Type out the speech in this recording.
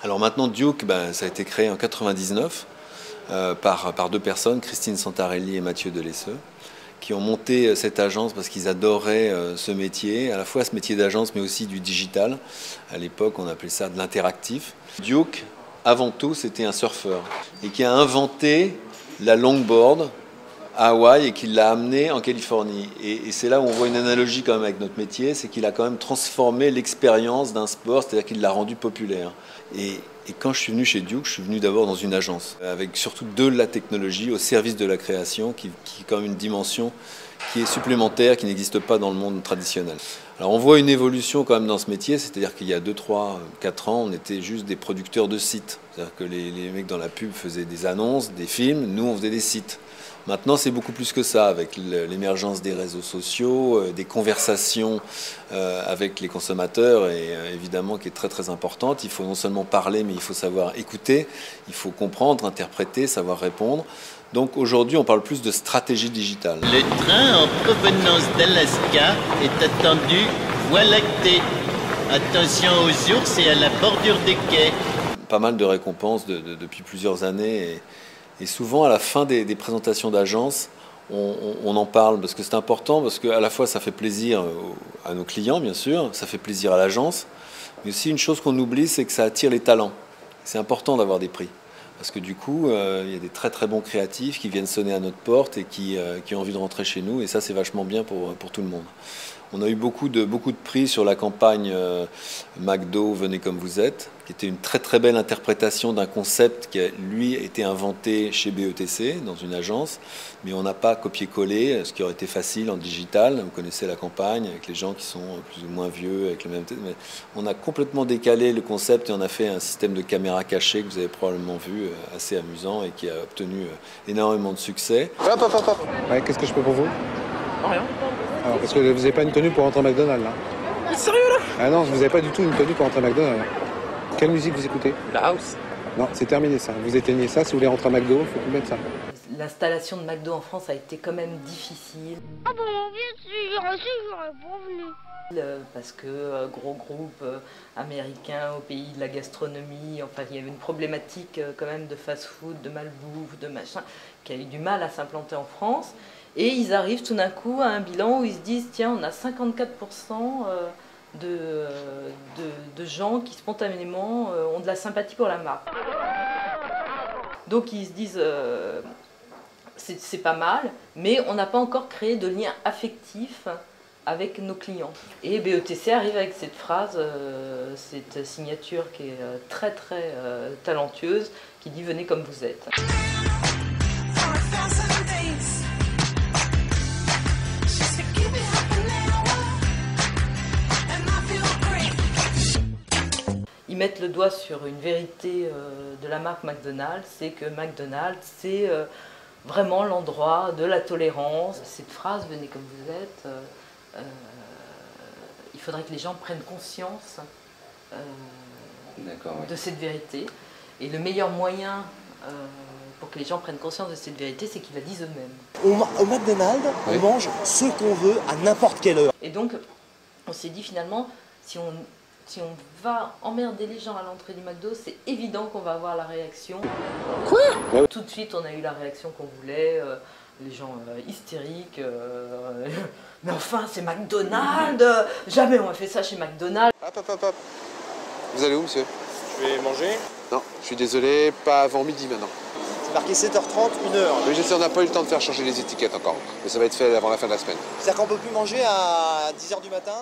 Alors maintenant, Duke, ça a été créé en 99 par deux personnes, Christine Santarelli et Mathieu Delesseux, qui ont monté cette agence parce qu'ils adoraient ce métier, à la fois ce métier d'agence mais aussi du digital. À l'époque, on appelait ça de l'interactif. Duke, avant tout, c'était un surfeur et qui a inventé la longboard à Hawaï et qui l'a amené en Californie. Et c'est là où on voit une analogie quand même avec notre métier, c'est qu'il a quand même transformé l'expérience d'un sport, c'est-à-dire qu'il l'a rendu populaire. Et quand je suis venu chez Duke, je suis venu d'abord dans une agence, avec surtout de la technologie au service de la création, qui est quand même une dimension qui est supplémentaire, qui n'existe pas dans le monde traditionnel. Alors on voit une évolution quand même dans ce métier, c'est-à-dire qu'il y a 2, 3, 4 ans, on était juste des producteurs de sites. C'est-à-dire que les mecs dans la pub faisaient des annonces, des films, nous on faisait des sites. Maintenant, c'est beaucoup plus que ça, avec l'émergence des réseaux sociaux, des conversations avec les consommateurs, et évidemment qui est très très importante. Il faut non seulement parler, mais il faut savoir écouter, il faut comprendre, interpréter, savoir répondre. Donc aujourd'hui, on parle plus de stratégie digitale. Le train en provenance d'Alaska est attendu voie lactée. Attention aux ours et à la bordure des quais. Pas mal de récompenses depuis plusieurs années. Et souvent, à la fin des présentations d'agence, on en parle parce que c'est important, parce qu'à la fois, ça fait plaisir à nos clients, bien sûr, ça fait plaisir à l'agence, mais aussi une chose qu'on oublie, c'est que ça attire les talents. C'est important d'avoir des prix, parce que du coup, il y a des très très bons créatifs qui viennent sonner à notre porte et qui ont envie de rentrer chez nous, et ça, c'est vachement bien pour tout le monde. On a eu beaucoup de prix sur la campagne McDo, venez comme vous êtes, qui était une très très belle interprétation d'un concept qui a, lui, été inventé chez BETC, dans une agence, mais on n'a pas copié-collé, ce qui aurait été facile en digital. Vous connaissez la campagne, avec les gens qui sont plus ou moins vieux, avec le même... Mais on a complètement décalé le concept et on a fait un système de caméra cachée que vous avez probablement vu, assez amusant et qui a obtenu énormément de succès. Hop, hop, hop, hop. Ouais, qu'est-ce que je peux pour vous? Rien. Alors, parce que vous n'avez pas une tenue pour rentrer à McDonald's, là. Mais sérieux, là? Ah non, vous n'avez pas du tout une tenue pour rentrer à McDonald's. Quelle musique vous écoutez? La house. Non, c'est terminé ça. Vous éteignez ça, si vous voulez rentrer à McDo, il faut plus mettre ça. L'installation de McDo en France a été quand même difficile. Ah bon, bien sûr, j'aurais pas venu. Parce que gros groupe américain au pays de la gastronomie, enfin il y avait une problématique quand même de fast-food, de malbouffe, de machin, qui a eu du mal à s'implanter en France. Et ils arrivent tout d'un coup à un bilan où ils se disent, tiens, on a 54% de gens qui spontanément ont de la sympathie pour la marque. Donc ils se disent, c'est pas mal, mais on n'a pas encore créé de lien affectif avec nos clients. Et BETC arrive avec cette phrase, cette signature qui est très très talentueuse, qui dit « Venez comme vous êtes ». Ils mettent le doigt sur une vérité de la marque McDonald's, c'est que McDonald's, c'est vraiment l'endroit de la tolérance. Cette phrase, venez comme vous êtes, il faudrait que les gens prennent conscience de cette vérité. Et le meilleur moyen pour que les gens prennent conscience de cette vérité, c'est qu'ils la disent eux-mêmes. Au McDonald's, on mange ce qu'on veut à n'importe quelle heure. Et donc, on s'est dit finalement, si on va emmerder les gens à l'entrée du McDo, c'est évident qu'on va avoir la réaction. Quoi? Tout de suite, on a eu la réaction qu'on voulait, les gens hystériques. Mais enfin, c'est McDonald's! Jamais on a fait ça chez McDonald's! Hop, hop, hop, hop. Vous allez où, monsieur? Je vais manger. Non, je suis désolé, pas avant midi maintenant. C'est marqué 7h30, 1h. Oui, je sais, on n'a pas eu le temps de faire changer les étiquettes encore. Mais ça va être fait avant la fin de la semaine. C'est-à-dire qu'on peut plus manger à 10h du matin?